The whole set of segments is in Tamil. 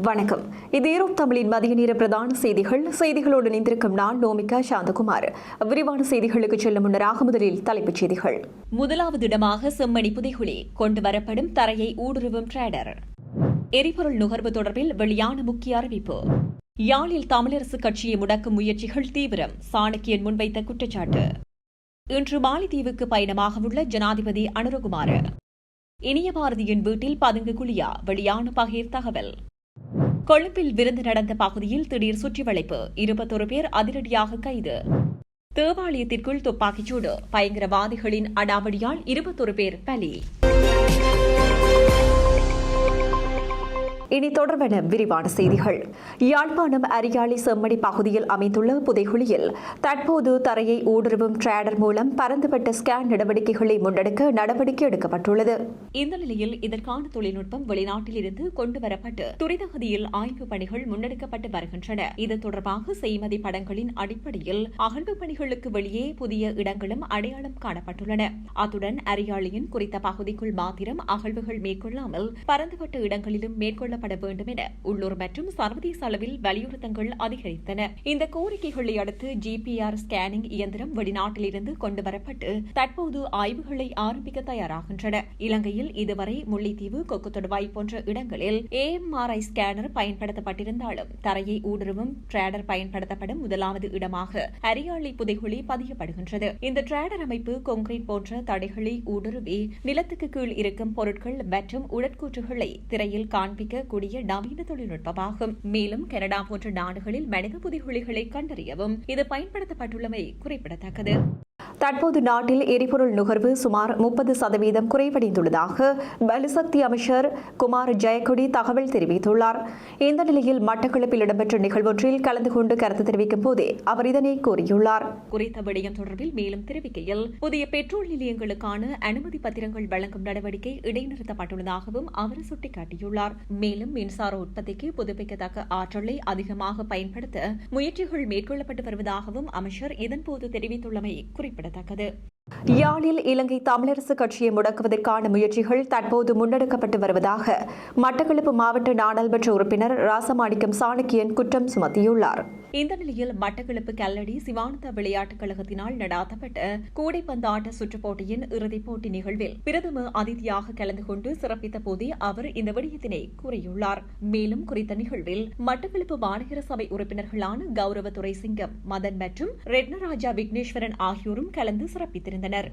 வணக்கம். இது ஈரோப் தமிழின் மதிய நேர பிரதான செய்திகளோடு இணைந்திருக்கும் நான் நோமிகா சாந்தகுமார். விரிவான செய்திகளுக்கு செல்லும் முன்னராக முதலில் தலைப்புச் செய்திகள். முதலாவது இடமாக செம்மணி புதைகுழி கொண்டு வரப்படும் தரையை ஊடுருவும் டிரேடர். எரிபொருள் நுகர்வு தொடர்பில் வெளியான முக்கிய அறிவிப்பு. யாழில் தமிழரசுக் கட்சியை முடக்கும் முயற்சிகள் தீவிரம், சாணக்கியன் முன்வைத்த குற்றச்சாட்டு. இன்று மாலைதீவுக்கு பயணமாக உள்ள ஜனாதிபதி அனுரகுமார. இனிய பாரதியின் வீட்டில் பதுங்கு குழியா, வெளியான பகீர் தகவல். கொழும்பில் விருந்து நடந்த பகுதியில் திடீர் சுற்றிவளைப்பு, 21 பேர் அதிரடியாக கைது. தேவாலயத்திற்குள் துப்பாக்கிச்சூடு, பயங்கரவாதிகளின் அடாவடியால் 21 பேர் பலி. இனி தொடர்பான விரிவான செய்திகள். யாழ்ப்பாணம் அரியாலை செம்மணி பகுதியில் அமைந்துள்ள புதைகுழியில் தற்போது தரையை ஊடுருவும் டிரேடர் மூலம் பரந்துபட்ட ஸ்கேன் நடவடிக்கைகளை முன்னெடுக்க நடவடிக்கை எடுக்கப்பட்டுள்ளது. இந்த நிலையில் இதற்கான தொழில்நுட்பம் வெளிநாட்டில் இருந்து கொண்டுவரப்பட்டு துரிதகதியில் ஆய்வுப் பணிகள் முன்னெடுக்கப்பட்டு வருகின்றன. இது தொடர்பாக செய்மதி படங்களின் அடிப்படையில் அகழ்வு பணிகளுக்கு வெளியே புதிய இடங்களும் அடையாளம் காணப்பட்டுள்ளன. அத்துடன் அரியாலையின் குறித்த பகுதிக்குள் மாத்திரம் அகழ்வுகள் மேற்கொள்ளாமல் பரந்துபட்ட இடங்களிலும் மேற்கொள்ள வேண்டும் என உள்ளூர் மற்றும் சர்வதேச அளவில் வலியுறுத்தங்கள் அதிகரித்தன. இந்த கோரிக்கைகளை அடுத்து GPR ஸ்கேனிங் இயந்திரம் வெளிநாட்டிலிருந்து கொண்டுவரப்பட்டு தற்போது ஆய்வுகளை ஆரம்பிக்க தயாராகின்றன. இலங்கையில் இதுவரை முல்லைத்தீவு, கொக்குத்தொடுவாய் போன்ற இடங்களில் AMRI ஸ்கேனர் பயன்படுத்தப்பட்டிருந்தாலும் தரையை ஊடுருவும் டிரேடர் பயன்படுத்தப்படும் முதலாவது இடமாக அரியாலை புதைகுழி பதியப்படுகின்றது. இந்த டிரேடர் அமைப்பு கான்கிரீட் போன்ற தடைகளை ஊடுருவி நிலத்துக்கு கீழ் இருக்கும் பொருட்கள் மற்றும் உடற்கூற்றுகளை திரையில் காண்பிக்க கூடிய நவீன தொழில்நுட்பமாகும். மேலும் கனடா போன்ற நாடுகளில் மனித புதைகுழிகளை கண்டறியவும் இது பயன்படுத்தப்பட்டுள்ளமை குறிப்பிடத்தக்கது. தற்போது நாட்டில் எரிபொருள் நுகர்வு சுமார் 30% குறைவடைந்துள்ளதாக பலுசக்தி அமைச்சர் குமார் ஜெயக்கொடி தகவல் தெரிவித்துள்ளார். இந்த நிலையில் மட்டக்களப்பில் இடம்பெற்ற நிகழ்வொன்றில் கலந்து கொண்டு கருத்து தெரிவிக்கும் போதே அவர் இதனை கூறியுள்ளார். குறித்த விடயம் தொடர்பில் மேலும் தெரிவிக்கையில், புதிய பெட்ரோல் நிலையங்களுக்கான அனுமதி பத்திரங்கள் வழங்கும் நடவடிக்கை இடைநிறுத்தப்பட்டுள்ளதாகவும் அவர் சுட்டிக்காட்டியுள்ளார். மேலும் மின்சார உற்பத்திக்கு புதுப்பிக்கத்தக்க ஆற்றலை அதிகமாக பயன்படுத்த முயற்சிகள் மேற்கொள்ளப்பட்டு வருவதாகவும் அமைச்சர் இதன்போது தெரிவித்துள்ளமை குறிப்பிடத்தக்கது. யாழில் இலங்கை தமிழரசுக் கட்சியை முடக்குவதற்கான முயற்சிகள் தற்போது முன்னெடுக்கப்பட்டு வருவதாக மட்டக்களப்பு மாவட்ட நாடாளுமன்ற உறுப்பினர் ராசமாணிக்கம் சாணக்கியன் குற்றம் சுமத்தியுள்ளார். இந்த நிலையில் மட்டக்களப்பு கல்லடி சிவானந்த விளையாட்டுக் கழகத்தினால் நடாத்தப்பட்ட கூடைப்பந்தாட்ட சுற்றுப் போட்டியின் இறுதிப் போட்டி நிகழ்வில் பிரதம அதிதியாக கலந்து கொண்டு சிறப்பித்த போதே அவர் இந்த விடயத்தினை கூறியுள்ளார். மேலும் குறித்த நிகழ்வில் மட்டக்களப்பு மாநகர சபை உறுப்பினர்களான கௌரவத்துறை சிங்கம், மதன் மற்றும் ரெட்னராஜா விக்னேஸ்வரன் ஆகியோரும் கலந்து சிறப்பித்திருந்தனர்.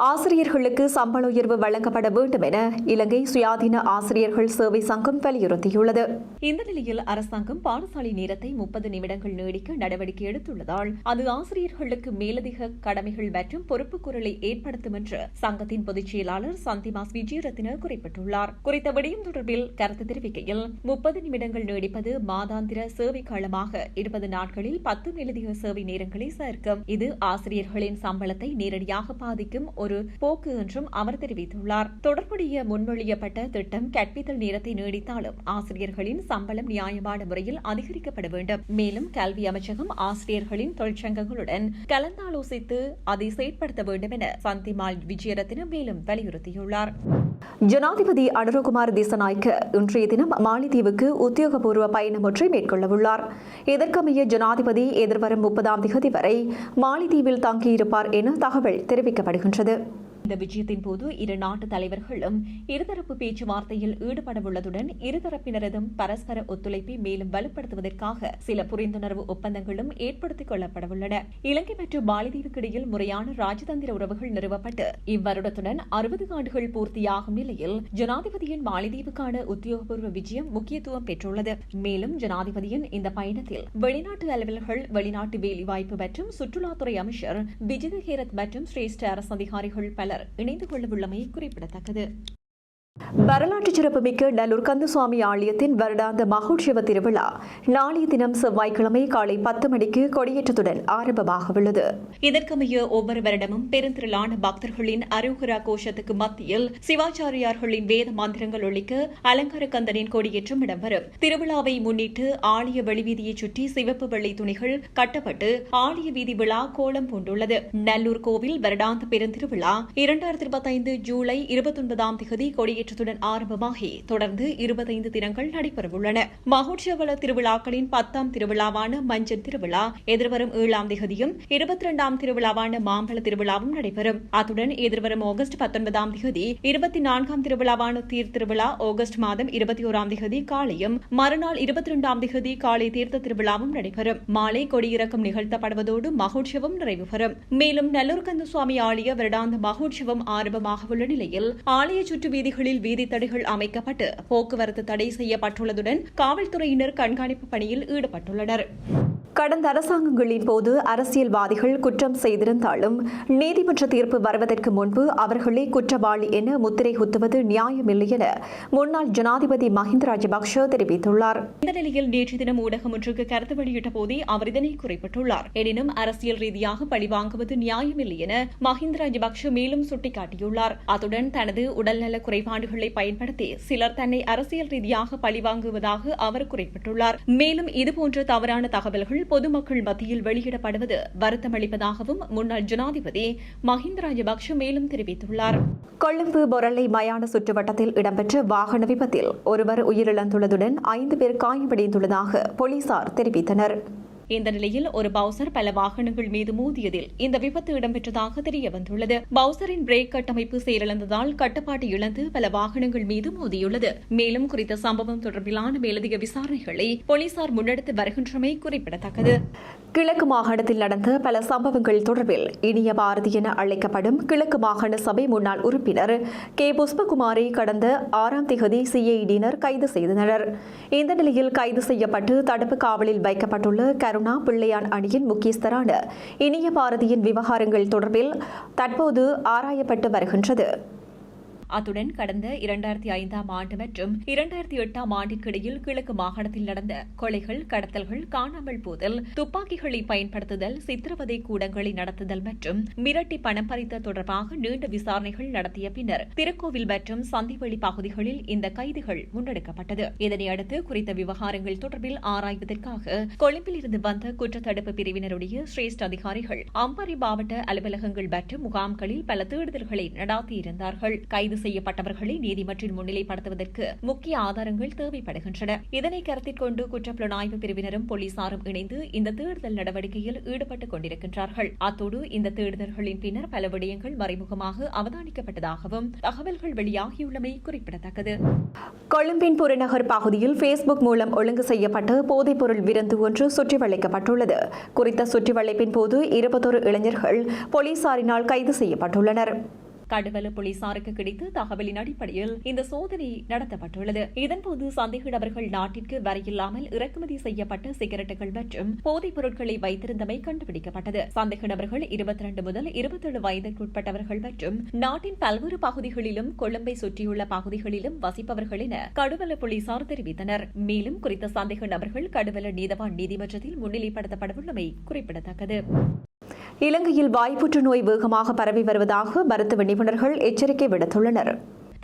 ஆசிரியர்களுக்கு சம்பள உயர்வு வழங்கப்பட வேண்டும் என இலங்கை சுயாதீன ஆசிரியர்கள் சேவை சங்கம் வலியுறுத்தியுள்ளது. இந்த நிலையில் அரசாங்கம் பாடசாலை நேரத்தை 30 நிமிடங்கள் நீடிக்க நடவடிக்கை எடுத்துள்ளதால் அது ஆசிரியர்களுக்கு மேலதிக கடமைகள் மற்றும் பொறுப்புக்கூறலை ஏற்படுத்தும் என்று சங்கத்தின் பொதுச் செயலாளர் சந்திமாஸ் விஜயரத்ன குறிப்பிட்டுள்ளார். குறித்த விடயம் தொடர்பில் கருத்து தெரிவிக்கையில், 30 நிமிடங்கள் நீடிப்பது மாதாந்திர சேவை காலமாக 20 நாட்களில் 10 மேலதிக சேவை நேரங்களை சேர்க்கும். இது ஆசிரியர்களின் சம்பளத்தை நேரடியாக பாதிக்கும் ஒரு போக்கு என்றும் அவர் தெரிவித்துள்ளார். தொடர்புடைய முன்மொழியப்பட்ட திட்டம் கற்பித்தல் நேரத்தை நீடித்தாலும் ஆசிரியர்களின் சம்பளம் நியாயமான முறையில் அதிகரிக்கப்பட வேண்டும். மேலும் கல்வி அமைச்சகம் ஆசிரியர்களின் தொழிற்சங்கங்களுடன் கலந்தாலோசித்து அதை செயற்படுத்த வேண்டும் என சந்திமால் விஜயரத்ன மேலும் வலியுறுத்தியுள்ளார். ஜனாதிபதி அனுரகுமார் திசாநாயக்க இன்றைய தினம் மாலைதீவுக்கு உத்தியோகபூர்வ பயணம் ஒன்றை மேற்கொள்ளவுள்ளார். இதற்கமைய ஜனாதிபதி எதிர்வரும் 30ஆம் தேதி வரை மாலைதீவில் தங்கியிருப்பார் என தகவல் தெரிவிக்கப்படுகின்றது. இந்த விஜயத்தின் போது இரு நாட்டு தலைவர்களும் இருதரப்பு பேச்சுவார்த்தையில் ஈடுபடவுள்ளதுடன் இருதரப்பினரதும் பரஸ்பர ஒத்துழைப்பை மேலும் வலுப்படுத்துவதற்காக சில புரிந்துணர்வு ஒப்பந்தங்களும் ஏற்படுத்திக் கொள்ளப்படவுள்ளன. இலங்கை மற்றும் மாலைதீவுக்கு இடையில் முறையான ராஜதந்திர உறவுகள் நிறுவப்பட்டு இவ்வருடத்துடன் 60 ஆண்டுகள் பூர்த்தியாகும் நிலையில் ஜனாதிபதியின் மாலைதீவுக்கான உத்தியோகபூர்வ விஜயம் முக்கியத்துவம் பெற்றுள்ளது. மேலும் ஜனாதிபதியின் இந்த பயணத்தில் வெளிநாட்டு அலுவலர்கள், வெளிநாட்டு வேலைவாய்ப்பு மற்றும் சுற்றுலாத்துறை அமைச்சர் விஜித ஹேரத் மற்றும் சிரேஷ்ட அரசு அதிகாரிகள் பலர் இணைந்து கொள்ளவுள்ளமை குறிப்பிடத்தக்கது. வரலாற்று சிறப்புமிக்க நல்லூர் கந்தசுவாமி ஆலயத்தின் வருடாந்த மகோற்சவ திருவிழா நாளைய தினம் செவ்வாய்க்கிழமை காலை 10 மணிக்கு கொடியேற்றத்துடன் ஆரம்பமாக உள்ளது. இதற்கமைய ஒவ்வொரு வருடமும் பெருந்திரளான பக்தர்களின் அரோகரா கோஷத்துக்கு மத்தியில் சிவாச்சாரியார்களின் வேத மந்திரங்கள் ஒலிக்க அலங்கார கந்தனின் கொடியேற்றம் இடம்பெறும். திருவிழாவை முன்னிட்டு ஆலய வெளிவீதியை சுற்றி சிவப்பு வெள்ளை துணிகள் கட்டப்பட்டு ஆலய வீதி விழா கோலம் பூண்டுள்ளது. நல்லூர் கோவில் வருடாந்த பெருந்திருவிழா 2025 ஜூலை 29ஆம் தேதி கொடியேற்ற கொடியேற்றத்துடன் ஆரம்பமாகி தொடர்ந்து 25 தினங்கள் நடைபெறவுள்ளன. மகோற்சவ திருவிழாக்களின் 10ஆம் திருவிழாவான மஞ்சள் திருவிழா எதிர்வரும் 7ஆம் தேதியும் 22ஆம் திருவிழாவான மாம்பழ திருவிழாவும் நடைபெறும். அத்துடன் எதிர்வரும் ஆகஸ்ட் 19ஆம் தேதி 24ஆம் திருவிழாவான தீர் திருவிழா ஆகஸ்ட் மாதம் 21ஆம் தேதி காலையும் மறுநாள் 22ஆம் தேதி காலை தீர்த்த திருவிழாவும் நடைபெறும். மாலை கொடியிறக்கம் நிகழ்த்தப்படுவதோடு மகோற்சவம் நிறைவு பெறும். மேலும் நல்லூர் கந்தசுவாமி ஆலய வருடாந்த மகோற்சவம் ஆரம்பமாக உள்ள நிலையில் ஆலய சுற்று வீதிகளில் வீதி தடைகள் அமைக்கப்பட்டு போக்குவரத்து தடை செய்யப்பட்டுள்ளதுடன் காவல்துறையினர் கண்காணிப்பு பணியில் ஈடுபட்டுள்ளனர். கடந்த அரசாங்கங்களின் போது அரசியல்வாதிகள் குற்றம் செய்திருந்தாலும் நீதிமன்ற தீர்ப்பு வருவதற்கு முன்பு அவர்களே குற்றவாளி என முத்திரை குத்துவது நியாயமில்லை என முன்னாள் ஜனாதிபதி மஹிந்த ராஜபக்ஷ தெரிவித்துள்ளார். இந்த நிலையில் நேற்று தினம் ஊடகம் ஒன்றுக்கு கருத்து வெளியிட்ட போதே அவர் இதனை குறிப்பிட்டுள்ளார். எனினும் அரசியல் ரீதியாக பழிவாங்குவது நியாயமில்லை என மஹிந்த ராஜபக்ஷ மேலும் சுட்டிக்காட்டியுள்ளார். அத்துடன் தனது உடல்நல குறைபாடுகளை பயன்படுத்தி சிலர் தன்னை அரசியல் ரீதியாக பழிவாங்குவதாக அவர் குறிப்பிட்டுள்ளார். மேலும் இதுபோன்ற தவறான தகவல்கள் பொதுமக்கள் மத்தியில் வெளியிடப்படுவது வருத்தமளிப்பதாகவும் முன்னாள் ஜனாதிபதி மஹிந்த ராஜபக்ஷ மேலும் தெரிவித்துள்ளார். கொழும்பு பொரளை மயான சுற்றுவட்டத்தில் இடம்பெற்ற வாகன விபத்தில் ஒருவர் உயிரிழந்துள்ளதுடன் 5 பேர் காயமடைந்துள்ளதாக போலீசார் தெரிவித்தனர். இந்த நிலையில் ஒரு பவுசர் பல வாகனங்கள் மீது மோதியதில் இந்த விபத்து இடம்பெற்றதாக தெரியவந்துள்ளது. பவுசரின் பிரேக் கட்டமைப்பு செயலிழந்ததால் கட்டுப்பாட்டு இழந்து பல வாகனங்கள் மீது மோதியுள்ளது. மேலும் குறித்த சம்பவம் தொடர்பிலான மேலதிக விசாரணைகளை போலீசார் முன்னெடுத்து வருகின்றமை குறிப்பிடத்தக்கது. கிழக்கு மாகாணத்தில் நடந்த பல சம்பவங்கள் தொடர்பில் இனிய பாரதி என அழைக்கப்படும் கிழக்கு மாகாண சபை முன்னாள் உறுப்பினர் கே புஷ்பகுமாரை கடந்த 6ஆம் தேதி சிஐடியினர் கைது செய்தனர். இந்த நிலையில் கைது செய்யப்பட்டு தடுப்பு காவலில் வைக்கப்பட்டுள்ள கருணா பிள்ளையான் அணியின் முக்கியஸ்தரான இனிய பாரதியின் விவகாரங்கள் தொடர்பில் தற்போது ஆராயப்பட்டு வருகின்றது. அத்துடன் கடந்த 2005ஆம் ஆண்டு மற்றும் 2008ஆம் ஆண்டிற்கிடையில் கிழக்கு மாகாணத்தில் நடந்த கொலைகள், கடத்தல்கள், காணாமல் போதல், துப்பாக்கிகளை பயன்படுத்துதல், சித்திரவதை கூடங்களை நடத்துதல் மற்றும் மிரட்டி பணம் பறித்தல் தொடர்பாக நீண்ட விசாரணைகள் நடத்திய பின்னர் திருக்கோவில் மற்றும் சந்திவெளி பகுதிகளில் இந்த கைதுகள் முன்னெடுக்கப்பட்டது. இதனையடுத்து குறித்த விவகாரங்கள் தொடர்பில் ஆராய்வதற்காக கொழும்பில் இருந்து வந்த குற்றத்தடுப்பு பிரிவினருடைய சிரேஷ்ட அதிகாரிகள் அம்பாறை மாவட்ட அலுவலகங்கள் மற்றும் முகாம்களில் பல தேடுதல்களை நடாத்தியிருந்தார்கள். கைது செய்யப்பட்டவர்களை நீதிமன்றில் முன்னிலைப்படுத்துவதற்கு முக்கிய ஆதாரங்கள் தேவைப்படுகின்றன. இதனை கருத்தில் கொண்டு குற்றப்புலனாய்வு பிரிவினரும் போலீசாரும் இணைந்து இந்த தேடுதல் நடவடிக்கையில் ஈடுபட்டுக் கொண்டிருக்கின்றார்கள். அத்தோடு இந்த தேடுதல்களின் பின்னர் பல விடயங்கள் மறைமுகமாக அவதானிக்கப்பட்டதாகவும் தகவல்கள் வெளியாகியுள்ளமை குறிப்பிடத்தக்கது. கொழும்பின் புறநகர் பகுதியில் பேஸ்புக் மூலம் ஒழுங்கு செய்யப்பட்ட போதைப்பொருள் விருந்து ஒன்று சுற்றி வளைக்கப்பட்டுள்ளது. குறித்த சுற்றி வளைப்பின் போது 21 இளைஞர்கள் போலீசாரினால் கைது செய்யப்பட்டுள்ளனர். கடுவல போலீசாருக்கு கிடைத்த தகவலின் அடிப்படையில் இந்த சோதனை நடத்தப்பட்டுள்ளது. இதன்போது சந்தேக நபர்கள் நாட்டிற்கு வரையில்லாமல் இறக்குமதி செய்யப்பட்ட சிகரெட்டுகள் மற்றும் போதைப் பொருட்களை வைத்திருந்தமை கண்டுபிடிக்கப்பட்டது. சந்தேக நபர்கள் 22 முதல் 27 வயதிற்குட்பட்டவர்கள் மற்றும் நாட்டின் பல்வேறு பகுதிகளிலும் கொழும்பை சுற்றியுள்ள பகுதிகளிலும் வசிப்பவர்கள் என கடுவல போலீசார் தெரிவித்தனர். மேலும் குறித்த சந்தேக நபர்கள் கடுவல நீதவான் நீதிமன்றத்தில் முன்னிலைப்படுத்தப்படவுள்ளமை குறிப்பிடத்தக்கது. இலங்கையில் வாய்ப்புற்று நோய் வேகமாக பரவி வருவதாக மருத்துவ நிபுணர்கள் எச்சரிக்கை விடுத்துள்ளனர்.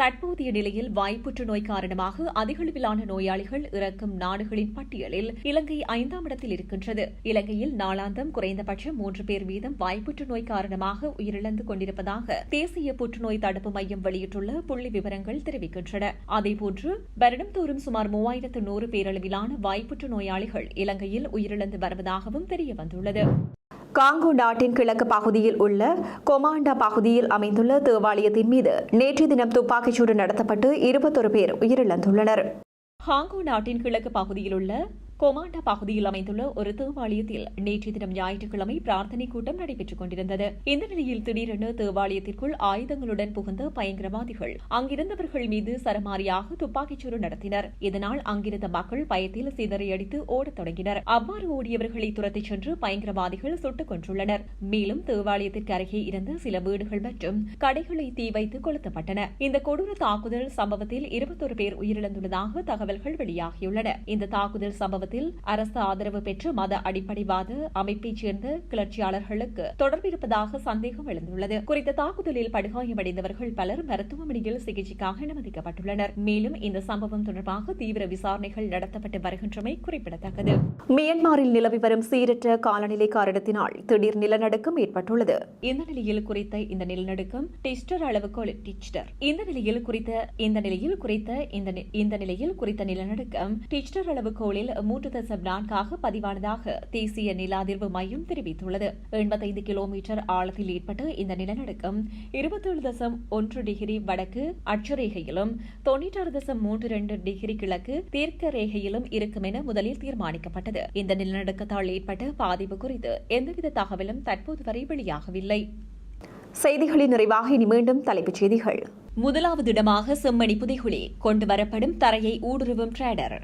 தற்போதைய நிலையில் வாய்ப்புற்று நோய் காரணமாக அதிகளவிலான நோயாளிகள் இறக்கும் நாடுகளின் பட்டியலில் இலங்கை 5ஆம் இடத்தில் இருக்கின்றது. இலங்கையில் நாளாந்தம் குறைந்தபட்சம் 3 பேர் வீதம் வாய்ப்புற்று நோய் காரணமாக உயிரிழந்து கொண்டிருப்பதாக தேசிய புற்றுநோய் தடுப்பு மையம் வெளியிட்டுள்ள புள்ளி விவரங்கள் தெரிவிக்கின்றன. அதேபோன்று வருடம்தோறும் சுமார் 3100 பேரளவிலான வாய்ப்புற்று நோயாளிகள் இலங்கையில் உயிரிழந்து வருவதாகவும் தெரியவந்துள்ளது. காங்கோ நாட்டின் கிழக்கு பகுதியில் உள்ள கொமாண்டா பகுதியில் அமைந்துள்ள தேவாலயத்தின் மீது நேற்றைய தினம் துப்பாக்கிச்சூடு நடத்தப்பட்டு 21 பேர் உயிரிழந்துள்ளனர். காங்கோ நாட்டின் கிழக்கு பகுதியில் உள்ள கொமாண்டா பகுதியில் அமைந்துள்ள ஒரு தேவாலயத்தில் நேற்று தினம் ஞாயிற்றுக்கிழமை பிரார்த்தனை கூட்டம் நடைபெற்றுக் கொண்டிருந்தது. இந்த நிலையில் திடீரென தேவாலயத்திற்குள் ஆயுதங்களுடன் புகுந்த பயங்கரவாதிகள் அங்கிருந்தவர்கள் மீது சரமாரியாக துப்பாக்கிச்சூடு நடத்தினர். இதனால் அங்கிருந்த மக்கள் பயத்தில் சிதறியடித்து ஓடத் தொடங்கினர். அவ்வாறு ஓடியவர்களை துரத்திச் சென்று பயங்கரவாதிகள் சுட்டுக் கொன்றுள்ளனர். மேலும் தேவாலயத்திற்கு அருகே இருந்த சில வீடுகள் மற்றும் கடைகளை தீ வைத்து கொளுத்தப்பட்டன. இந்த கொடூர தாக்குதல் சம்பவத்தில் 21 பேர் உயிரிழந்துள்ளதாக தகவல்கள் வெளியாகியுள்ளன. இந்த தாக்குதல் சம்பவத்தில் சம்பவத்தில் அரசு ஆதரவு பெற்ற மத அடிப்படைவாத அமைப்பைச் சேர்ந்த கிளர்ச்சியாளர்களுக்கு தொடர்பிருப்பதாக சந்தேகம் எழுந்துள்ளது. குறித்த தாக்குதலில் படுகாயமடைந்தவர்கள் பலர் மருத்துவமனையில் சிகிச்சைக்காக அனுமதிக்கப்பட்டுள்ளனர். மேலும் இந்த சம்பவம் தொடர்பாக தீவிர விசாரணைகள் நடத்தப்பட்டு வருகின்றமை குறிப்பிடத்தக்கது. மியான்மரில் நிலவி வரும் சீரற்ற காலநிலை காரணத்தினால் திடீர் நிலநடுக்கம் ஏற்பட்டுள்ளது. இந்த நிலையில் குறித்த இந்த நிலநடுக்கம் டிஸ்டர் அளவுகோல் குறித்த நிலநடுக்கம் டிஸ்டர் அளவுகோலில் 3.4 பதிவானதாக தேசிய நில அதிர்வு மையம் தெரிவித்துள்ளது. 85 கிலோமீட்டர் ஆழத்தில் ஏற்பட்ட இந்த நிலநடுக்கம் 27.1 டிகிரி வடக்கு அட்சரேகையிலும் 96.32 டிகிரி கிழக்கு தீர்க்க ரேகையிலும் இருக்கும் என முதலில் தீர்மானிக்கப்பட்டது. இந்த நிலநடுக்கத்தால் ஏற்பட்ட பாதிப்பு குறித்து எந்தவித தகவலும் தற்போது வரை வெளியாகவில்லை. செய்திகளின் நிறைவாக இனி மீண்டும் தலைப்புச் செய்திகள். முதலாவது இடமாக செம்மணி புதைகுழி கொண்டுவரப்படும் தரையை ஊடுருவும் டிரேடர்.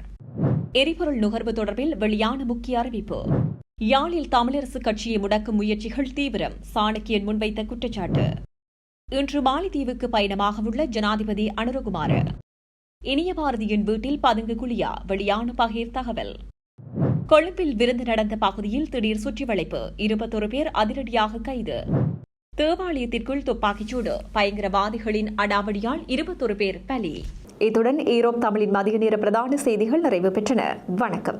எரிபொருள் நுகர்வு தொடர்பில் வெளியான முக்கிய அறிவிப்பு. யாழில் தமிழரசுக் கட்சியை முடக்கும் முயற்சிகள் தீவிரம், சாணக்கியன் முன்வைத்த குற்றச்சாட்டு. இன்று மாலைத்தீவுக்கு பயணமாக உள்ள ஜனாதிபதி அனுரகுமார. இனிய பாரதியின் வீட்டில் பதுங்கு குழியா, வெளியான பகீர் தகவல். கொழும்பில் விருந்து நடந்த பகுதியில் திடீர் சுற்றிவளைப்பு, 21 பேர் அதிரடியாக கைது. தேவாலயத்திற்குள் துப்பாக்கிச்சூடு, பயங்கரவாதிகளின் அடாவடியால் 21 பேர் பலி. இத்துடன் ஈரோப் தமிழின் மதிய நேர பிரதான செய்திகள் நிறைவு பெற்றன. வணக்கம்.